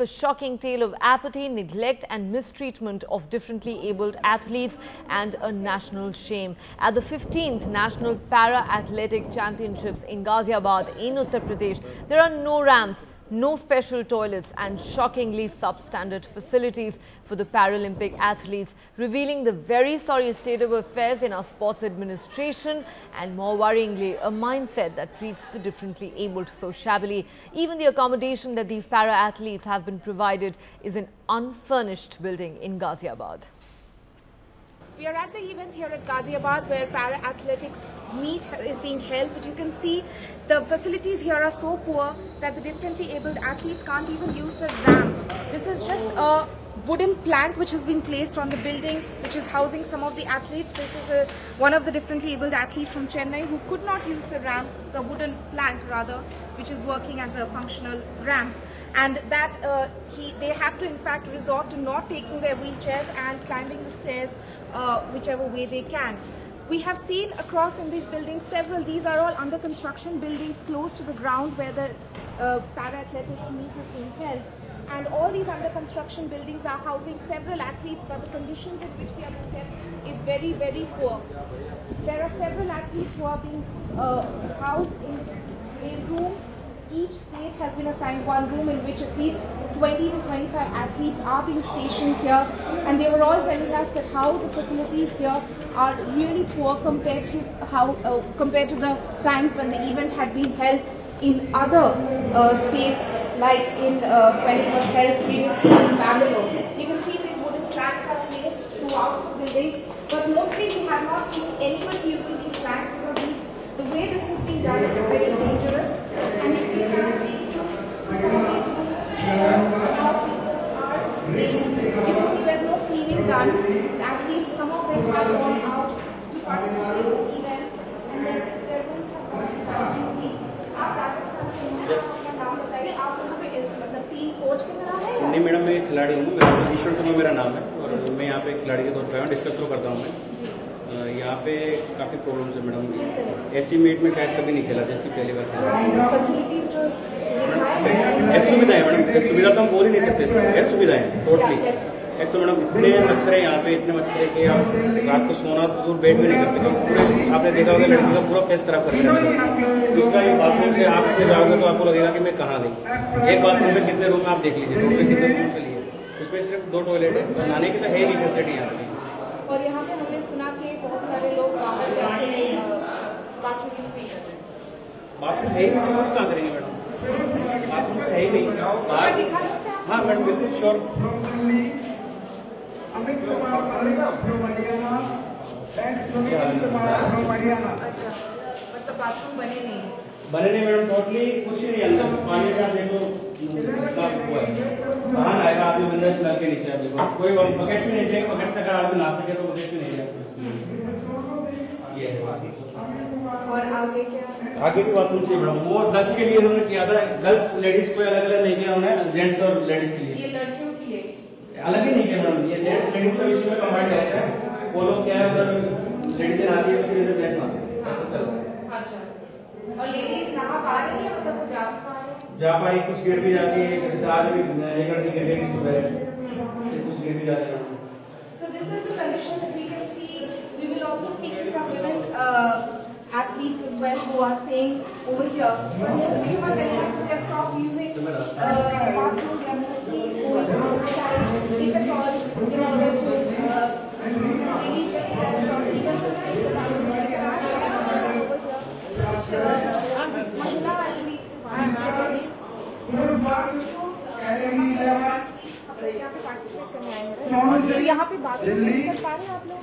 a shocking tale of apathy, neglect and mistreatment of differently abled athletes and a national shame. At the 15th National Para-Athletic Championships in Ghaziabad in Uttar Pradesh, there are no ramps, no special toilets and shockingly substandard facilities for the Paralympic athletes, revealing the very sorry state of affairs in our sports administration and, more worryingly, a mindset that treats the differently abled so shabbily. Even the accommodation that these para-athletes have been provided is an unfurnished building in Ghaziabad. We are at the event here at Ghaziabad where para-athletics meet is being held, but you can see the facilities here are so poor that the differently abled athletes can't even use the ramp. This is just a wooden plank which has been placed on the building which is housing some of the athletes. This is one of the differently abled athletes from Chennai who could not use the ramp, the wooden plank rather, which is working as a functional ramp. And that they have to in fact resort to not taking their wheelchairs and climbing the stairs whichever way they can. We have seen across in these buildings several, these are all under construction buildings close to the ground where the para-athletics meet is being held. And all these under construction buildings are housing several athletes, but the conditions in which they are being kept is very, very poor. There are several athletes who are being housed in a room. Each state has been assigned one room in which at least 20 to 25 athletes are being stationed here, and they were all telling us that how the facilities here are really poor compared to compared to the times when the event had been held in other states, like in when it was held previously in Bangalore. You can see these wooden planks are placed throughout the building, but mostly we have not seen anyone using these planks because the way this is being done is very dangerous. And if you have you can see there's no cleaning done. The athletes, some of them have gone out to participate in events, and then their rooms have gone completely. आप राजस्थान से हैं, आपका नाम बताइए, आप यहाँ पे इस मतलब टीम कोच के तरह हैं? नहीं मैडम, मैं खिलाड़ी हूँ, मेरा ईश्वर शर्मा मेरा नाम है और मैं यहाँ पे खिलाड़ी के तौर पर डिस्कस तो करता हूँ मैं। यहाँ पे काफ़ी प्रॉब्लम्स है मैडम। एस्टीमेट में शायद कभी नहीं खेला जैसी पहली बार खेला। सुविधाएं मैडम, सुविधा तो हम बोल ही नहीं सकते, सुविधाएं टोटली। एक तो मैडम इतने मच्छर है यहाँ पे, इतने मच्छर है कि आप रात को सोना तो दूर बेड में नहीं करते, तो पूरे आपने देखा होगा लड़की का पूरा फेस खराब कर दिया। दूसरा ये बाथरूम से आप जाओगे तो आपको लगेगा कि मैं कहाँ गई। एक बाथरूम में कितने रूम आप देख लीजिए, रूम में कितने रूम के लिए उसमें सिर्फ 2 टॉयलेट है, नहाने की तो है ही नहीं फैसिलिटी यहाँ पे। और यहाँ पे हमने सुना कि बहुत सारे लोग बाहर जाके बाथरूम यूज नहीं करते। बाथरूम है ही नहीं, यूज कहाँ करेंगे मैडम? बाथरूम है ही नहीं। हाँ मैडम, बिल्कुल श्योर। अच्छा, मतलब बाथरूम बने नहीं मैडम, टोटली कुछ ही नहीं अंदर। पानी का देखो बाहर आएगा, आपने विंडोज नल के नीचे देखो कोई बकेट भी नहीं है, बकेट से अगर आप नहा सके तो बकेट भी नहीं है। ये है और आगे क्या? आगे भी बाथरूम चाहिए मैडम, वो गर्ल्स के लिए उन्होंने किया था, गर्ल्स लेडीज को अलग अलग नहीं किया उन्होंने, जेंट्स और लेडीज के लिए। ये लड़कियों के लिए अलग ही नहीं किया मैडम, ये जेंट्स लेडीज के बीच में कंबाइंड रहता है। वो लोग क्या है, उधर लेडीज नहाती है, उसके लिए जेंट्स नहाते हैं, ऐसा चल रहा है। अच्छा, और लेडीज नहा पा रही है, मतलब वो जा पा रही, कुछ गिर भी जाती है, जैसे आज भी एक लड़की गिर गई सुबह से, कुछ गिर भी जाते हैं। So this is the condition that we can see. We will also speak to some women athletes as well who are staying over here. But most of them are telling us they have stopped using bathroom. They are mostly going outside, if at all, in order to relieve themselves or even महिला athletes यहाँ पे participate करने आए हैं, तो यहाँ पे bathroom use कर पा रहे हैं आप लोग?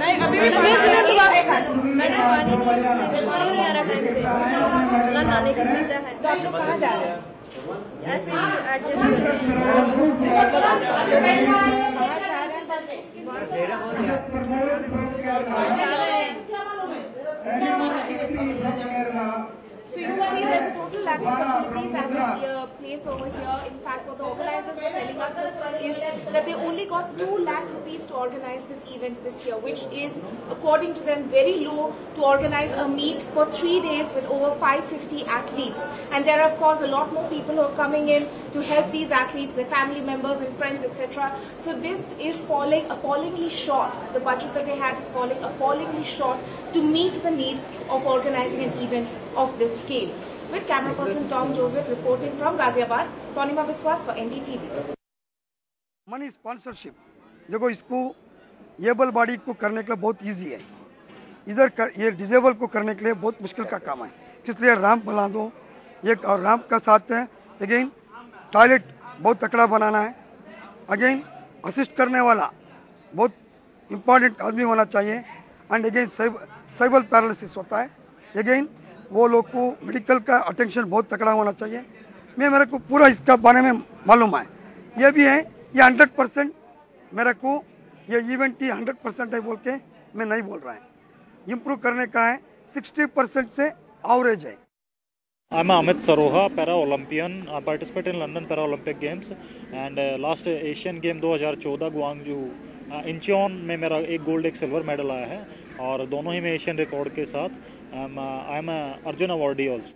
नहीं, अभी मैडम पानी नहीं आ रहा टाइम से, ना नहाने की सुविधा है। तो आप लोग कहाँ जा रहे हैं? ऐसे ही एडजस्ट कर रहे हैं। So you can see there's a total lack of facilities at this place case over here. In fact, what the organizers were telling us is that they only got 2 lakh rupees to organize this event this year, which is, according to them, very low to organize a meet for 3 days with over 550 athletes. And there are, of course, a lot more people who are coming in to help these athletes, their family members and friends, etc. So this is falling appallingly short. The budget that they had is falling appallingly short to meet the needs of organizing an event of this scale. With camera person Tom Joseph reporting from Ghaziabad, Tonima Biswas for NDTV. Money sponsorship देखो, इसको able body को करने के लिए बहुत easy है, ये disable को करने के लिए बहुत मुश्किल का काम है। इसलिए रैंप बना दो एक, और रैंप का साथ है अगेन टॉयलेट बहुत तकड़ा बनाना है, अगेन असिस्ट करने वाला बहुत इम्पोर्टेंट आदमी होना चाहिए, एंड अगेन सेरेब्रल पैरालिसिस होता है, अगेन वो लोग को मेडिकल का अटेंशन बहुत तकड़ा होना चाहिए। मेरे को पूरा इसका बारे में मालूम है, ये भी है, ये 100% मेरे को ये इवेंट ही 100% है बोल के मैं नहीं बोल रहा है, इम्प्रूव करने का है, 60% से एवरेज है। I'm Amit Saroha, para-Olympian. I participate in London Paralympic Games and last Asian Game 2014 Guangzhou Incheon में मेरा एक गोल्ड एक सिल्वर मेडल आया है, और दोनों ही में एशियन रिकॉर्ड के साथ I am Arjun awardee also.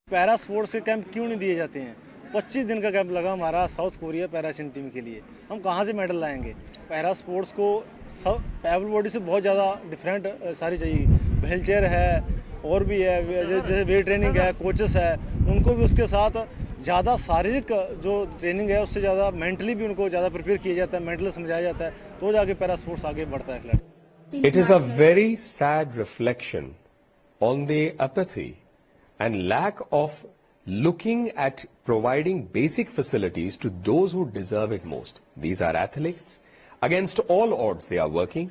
Para sports के कैंप क्यों नहीं दिए जाते हैं? 25 दिन का कैंप लगा हमारा south Korea para Asian team के लिए, हम कहाँ से मेडल लाएंगे? पैरा स्पोर्ट्स को सब एबल बॉडी से बहुत ज़्यादा डिफरेंट सारी चाहिए, व्हील चेयर है और भी है, जैसे वेट ट्रेनिंग है, कोचेस है, उनको भी उसके साथ ज़्यादा शारीरिक जो ट्रेनिंग है उससे ज़्यादा मेंटली भी उनको ज़्यादा प्रिपेयर किया जाता है, मेंटली समझाया जाता है, तो जाके पैरा स्पोर्ट्स आगे बढ़ता है। It is a very sad reflection on the apathy and lack of looking at providing basic facilities to those who deserve it most. These are athletes. Against all odds they are working,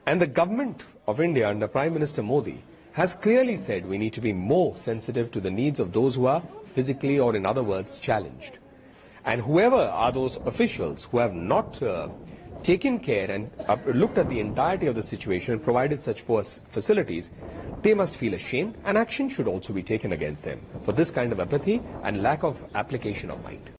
and the government of India under Prime Minister Modi has clearly said we need to be more sensitive to the needs of those who are physically, or in other words, challenged. And whoever are those officials who have not taken care and looked at the entirety of the situation and provided such poor facilities, they must feel ashamed, and action should also be taken against them for this kind of apathy and lack of application of mind.